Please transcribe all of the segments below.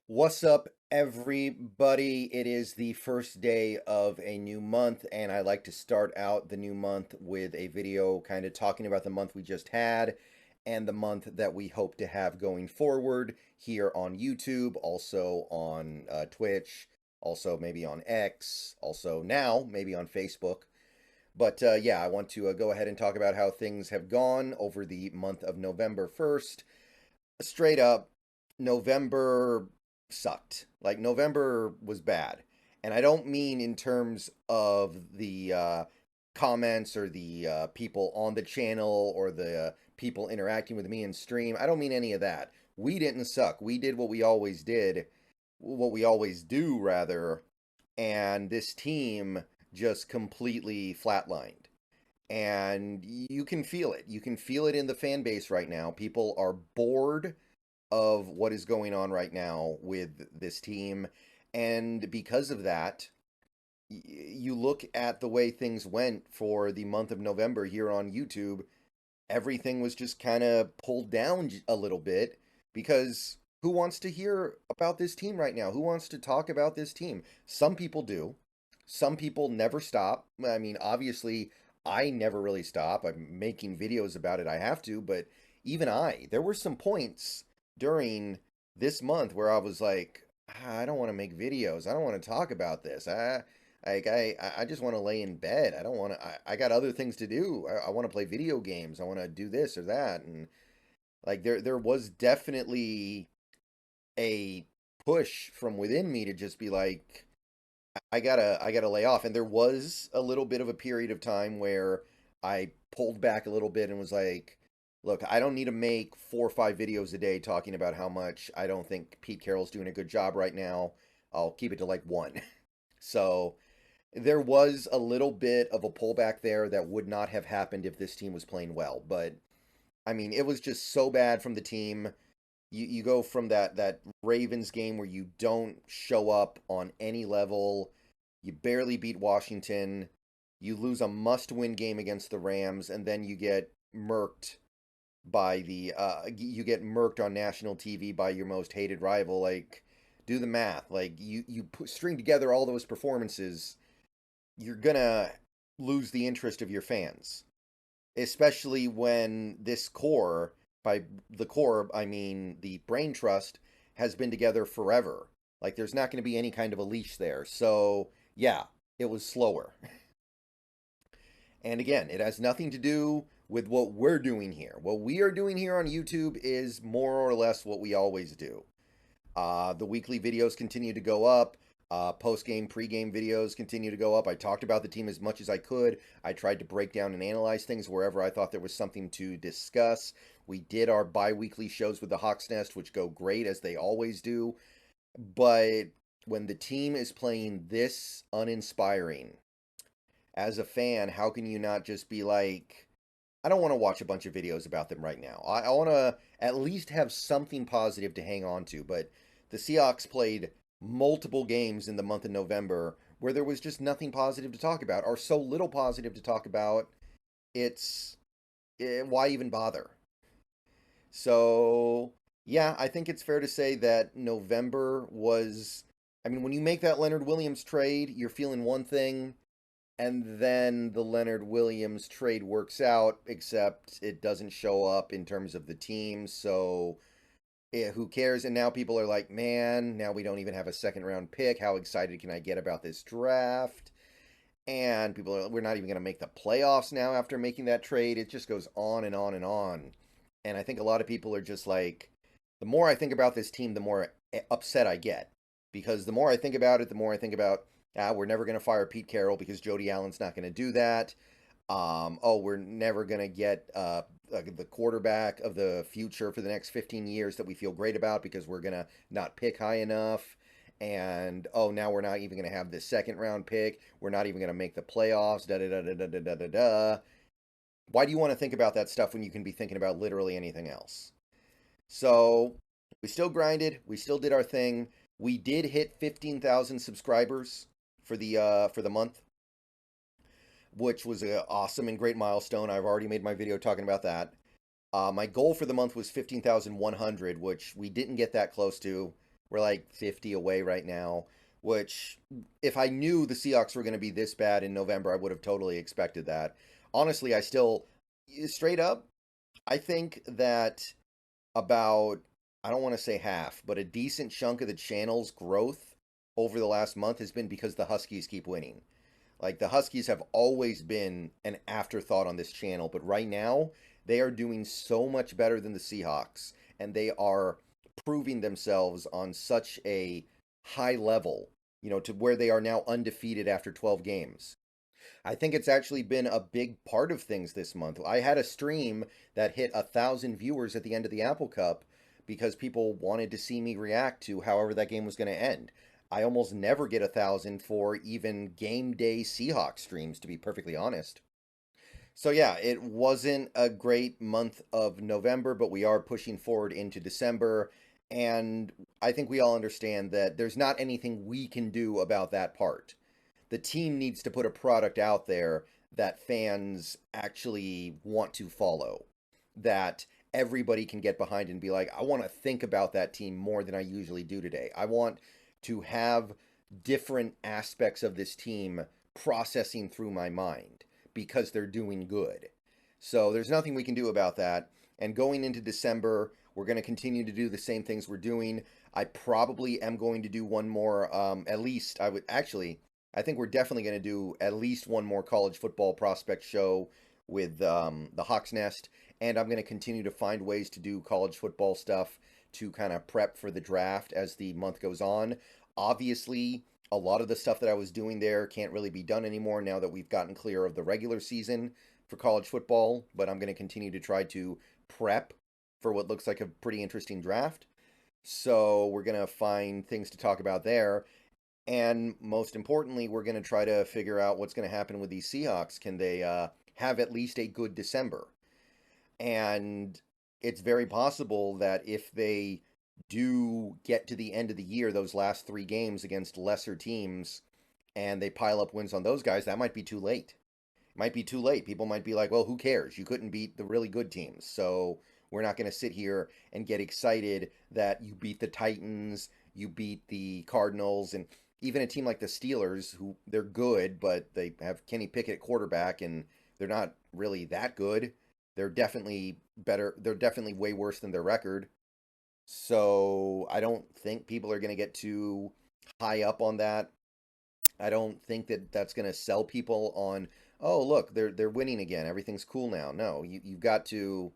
What's up, everybody? It is the first day of a new month, and I like to start out the new month with a video kind of talking about the month we just had and the month that we hope to have going forward here on YouTube, also on Twitch, also maybe on X, also now maybe on Facebook. But yeah, I want to go ahead and talk about how things have gone over the month of November 1st. Straight up, November sucked. Like, November was bad. And I don't mean in terms of the comments or the people on the channel or the people interacting with me in stream. I don't mean any of that. We didn't suck. We did what we always did, what we always do, rather. And this team just completely flatlined. And you can feel it. You can feel it in the fan base right now. People are bored of what is going on right now with this team. And because of that, you look at the way things went for the month of November here on YouTube, everything was just kind of pulled down a little bit because who wants to hear about this team right now? Who wants to talk about this team? Some people do. Some people never stop. I mean, obviously, I never really stop. I'm making videos about it. I have to, but even there were some points during this month where I was like, I don't want to make videos. I don't want to talk about this. I just want to lay in bed. I don't want to. I got other things to do. I want to play video games. I want to do this or that, and like there was definitely a push from within me to just be like, I gotta lay off. And there was a little bit of a period of time where I pulled back a little bit and was like, look, I don't need to make 4 or 5 videos a day talking about how much I don't think Pete Carroll's doing a good job right now. I'll keep it to like one. So there was a little bit of a pullback there that would not have happened if this team was playing well. But I mean, it was just so bad from the team. You go from that Ravens game where you don't show up on any level, you barely beat Washington, you lose a must-win game against the Rams, and then you get murked by you get murked on national TV by your most hated rival. Like, do the math. Like, string together all those performances, you're gonna lose the interest of your fans, especially when this core, by the core, I mean the brain trust, has been together forever. Like, there's not going to be any kind of a leash there. So, yeah, it was slower. And again, it has nothing to do with what we're doing here. What we are doing here on YouTube is more or less what we always do. The weekly videos continue to go up. Post-game, pre-game videos continue to go up. I talked about the team as much as I could. I tried to break down and analyze things wherever I thought there was something to discuss. We did our bi-weekly shows with the Hawks Nest, which go great, as they always do. But when the team is playing this uninspiring, as a fan, how can you not just be like, I don't want to watch a bunch of videos about them right now. I want to at least have something positive to hang on to. But the Seahawks played multiple games in the month of November where there was just nothing positive to talk about, or so little positive to talk about. Why even bother? So, yeah, I think it's fair to say that November was. I mean, when you make that Leonard Williams trade, you're feeling one thing, and then the Leonard Williams trade works out, except it doesn't show up in terms of the team. So, yeah, who cares? And now people are like, man, now we don't even have a second round pick. How excited can I get about this draft? And people are, we're not even going to make the playoffs now after making that trade. It just goes on and on and on. And I think a lot of people are just like, the more I think about this team, the more upset I get. Because the more I think about it, the more I think about, we're never going to fire Pete Carroll because Jody Allen's not going to do that. We're never going to get the quarterback of the future for the next 15 years that we feel great about because we're going to not pick high enough. And, now we're not even going to have this second round pick. We're not even going to make the playoffs. Da da da da da da da da. Why do you want to think about that stuff when you can be thinking about literally anything else? So, we still grinded. We still did our thing. We did hit 15,000 subscribers for the month, which was an awesome and great milestone. I've already made my video talking about that. My goal for the month was 15,100, which we didn't get that close to. We're like 50 away right now, which if I knew the Seahawks were going to be this bad in November, I would have totally expected that. Honestly, I still, straight up, I think that about, I don't want to say half, but a decent chunk of the channel's growth over the last month has been because the Huskies keep winning. Like the Huskies have always been an afterthought on this channel, but right now they are doing so much better than the Seahawks, and they are proving themselves on such a high level, to where they are now undefeated after 12 games. I think it's actually been a big part of things this month. I had a stream that hit 1,000 viewers at the end of the Apple Cup because people wanted to see me react to however that game was going to end. I almost never get 1,000 for even game day Seahawks streams, to be perfectly honest. So yeah, it wasn't a great month of November, but we are pushing forward into December. And I think we all understand that there's not anything we can do about that part. The team needs to put a product out there that fans actually want to follow, that everybody can get behind and be like, I want to think about that team more than I usually do today. I want to have different aspects of this team processing through my mind because they're doing good. So there's nothing we can do about that. And going into December, we're going to continue to do the same things we're doing. I probably am going to do one more, at least I would actually, I think we're definitely going to do at least one more college football prospect show with the Hawks Nest. And I'm going to continue to find ways to do college football stuff to kind of prep for the draft as the month goes on. Obviously, a lot of the stuff that I was doing there can't really be done anymore now that we've gotten clear of the regular season for college football, but I'm going to continue to try to prep for what looks like a pretty interesting draft. So we're going to find things to talk about there. And most importantly, we're going to try to figure out what's going to happen with these Seahawks. Can they have at least a good December? And it's very possible that if they do get to the end of the year, those last 3 games against lesser teams, and they pile up wins on those guys, that might be too late. It might be too late. People might be like, well, who cares? You couldn't beat the really good teams. So we're not going to sit here and get excited that you beat the Titans, you beat the Cardinals, and even a team like the Steelers, who they're good, but they have Kenny Pickett at quarterback, and they're not really that good. They're definitely better. They're definitely way worse than their record. So I don't think people are going to get too high up on that. I don't think that that's going to sell people on, oh, look, they're winning again. Everything's cool now. No, you've got to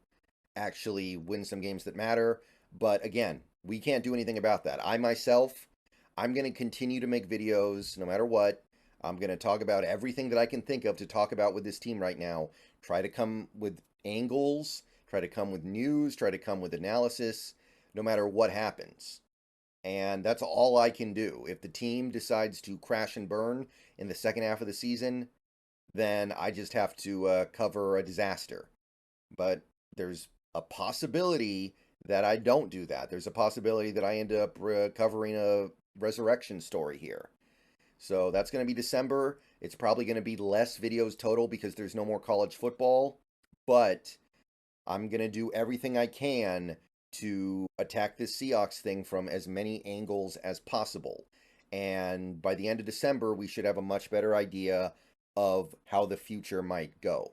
actually win some games that matter. But again, we can't do anything about that. I myself, I'm going to continue to make videos no matter what. I'm going to talk about everything that I can think of to talk about with this team right now. Try to come with angles, try to come with news, try to come with analysis, no matter what happens. And that's all I can do. If the team decides to crash and burn in the second half of the season, then I just have to cover a disaster. But there's a possibility that I don't do that. There's a possibility that I end up covering a resurrection story here. So that's going to be December. It's probably going to be less videos total because there's no more college football. But I'm going to do everything I can to attack this Seahawks thing from as many angles as possible. And by the end of December, we should have a much better idea of how the future might go.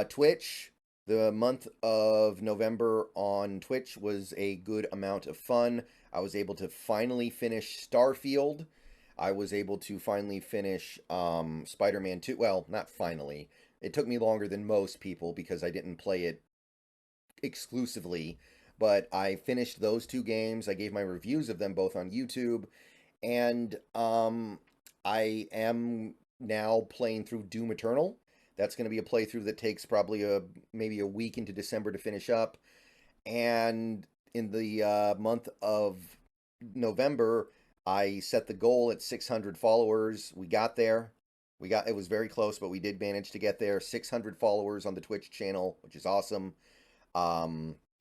Twitch, the month of November on Twitch was a good amount of fun. I was able to finally finish Starfield. I was able to finally finish Spider-Man 2. Well, not finally. It took me longer than most people because I didn't play it exclusively, but I finished those 2 games. I gave my reviews of them both on YouTube, and I am now playing through Doom Eternal. That's going to be a playthrough that takes probably maybe a week into December to finish up. And in the month of November, I set the goal at 600 followers. We got there. It was very close, but we did manage to get there. 600 followers on the Twitch channel, which is awesome.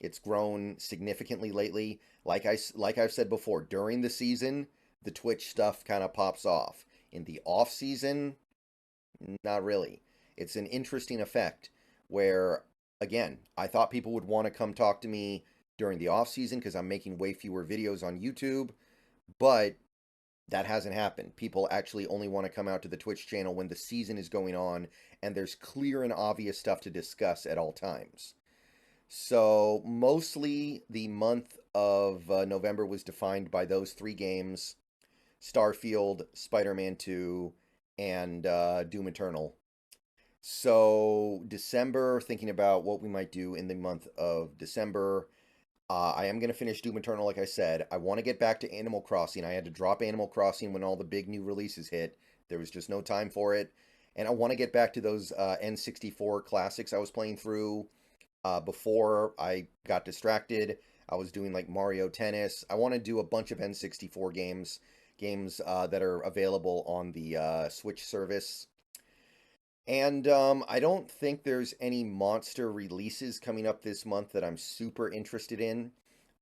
It's grown significantly lately. Like I've said before, during the season, the Twitch stuff kind of pops off. In the off season, not really. It's an interesting effect where, again, I thought people would want to come talk to me during the off season because I'm making way fewer videos on YouTube, but that hasn't happened. People actually only want to come out to the Twitch channel when the season is going on and there's clear and obvious stuff to discuss at all times. So mostly the month of November was defined by those 3 games: Starfield, Spider-Man 2, and Doom Eternal. So December, thinking about what we might do in the month of December. I am going to finish Doom Eternal, like I said. I want to get back to Animal Crossing. I had to drop Animal Crossing when all the big new releases hit. There was just no time for it. And I want to get back to those N64 classics I was playing through before I got distracted. I was doing like Mario Tennis. I want to do a bunch of N64 games that are available on the Switch service. And I don't think there's any monster releases coming up this month that I'm super interested in.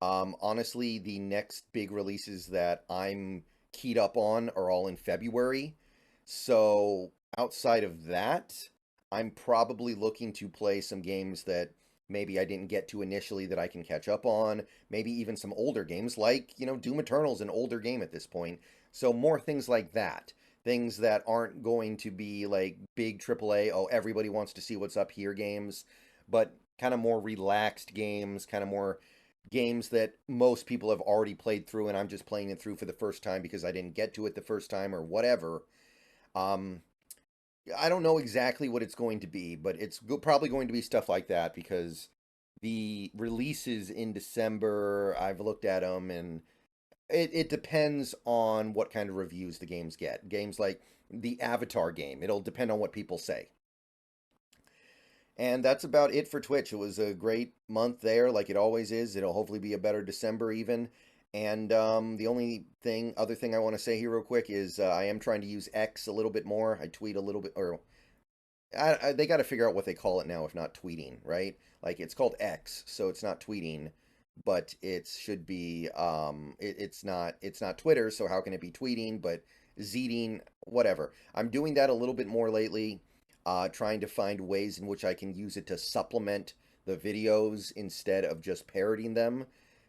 Honestly, the next big releases that I'm keyed up on are all in February. So outside of that, I'm probably looking to play some games that maybe I didn't get to initially that I can catch up on. Maybe even some older games like, Doom Eternal's an older game at this point. So more things like that. Things that aren't going to be like big AAA, oh, everybody wants to see what's up here games, but kind of more relaxed games, kind of more games that most people have already played through and I'm just playing it through for the first time because I didn't get to it the first time or whatever. I don't know exactly what it's going to be, but it's probably going to be stuff like that because the releases in December, I've looked at them and it depends on what kind of reviews the games get. Games like the Avatar game, it'll depend on what people say. And that's about it for Twitch. It was a great month there, like it always is. It'll hopefully be a better December even. And the only other thing I want to say here real quick is I am trying to use X a little bit more. I tweet a little bit, or they got to figure out what they call it now, if not tweeting, right? Like it's called X, so it's not tweeting, but it should be it's not Twitter, so how can it be tweeting? But zeeting, whatever. I'm doing that a little bit more lately, trying to find ways in which I can use it to supplement the videos instead of just parroting them.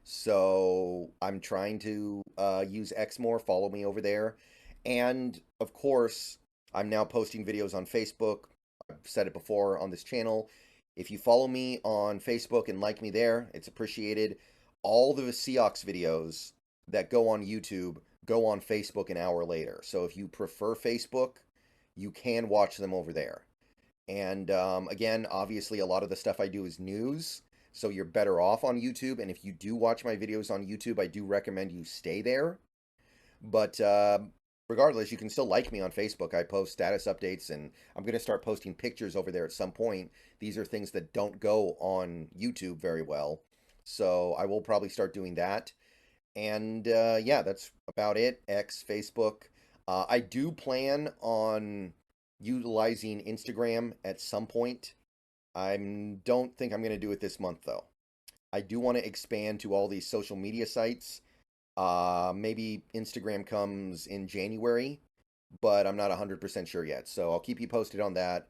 So I'm trying to use X more. Follow me over there. And of course, I'm now posting videos on Facebook. I've said it before on this channel. If you follow me on Facebook and like me there, it's appreciated. All the Seahawks videos that go on YouTube go on Facebook an hour later. So if you prefer Facebook, you can watch them over there. And again, obviously, a lot of the stuff I do is news. So you're better off on YouTube. And if you do watch my videos on YouTube, I do recommend you stay there. But regardless, you can still like me on Facebook. I post status updates, and I'm going to start posting pictures over there at some point. These are things that don't go on YouTube very well. So I will probably start doing that. And yeah, that's about it. X, Facebook. I do plan on utilizing Instagram at some point. I don't think I'm going to do it this month, though. I do want to expand to all these social media sites. Maybe Instagram comes in January, but I'm not 100% sure yet. So I'll keep you posted on that.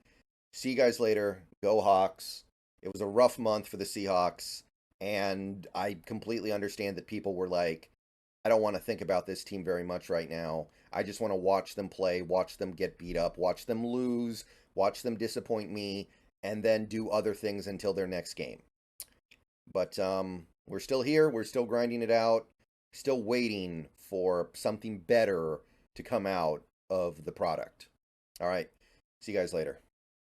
See you guys later. Go Hawks. It was a rough month for the Seahawks, and I completely understand that people were like, I don't want to think about this team very much right now. I just want to watch them play, watch them get beat up, watch them lose, watch them disappoint me, and then do other things until their next game. But we're still here. We're still grinding it out. Still waiting for something better to come out of the product. All right. See you guys later.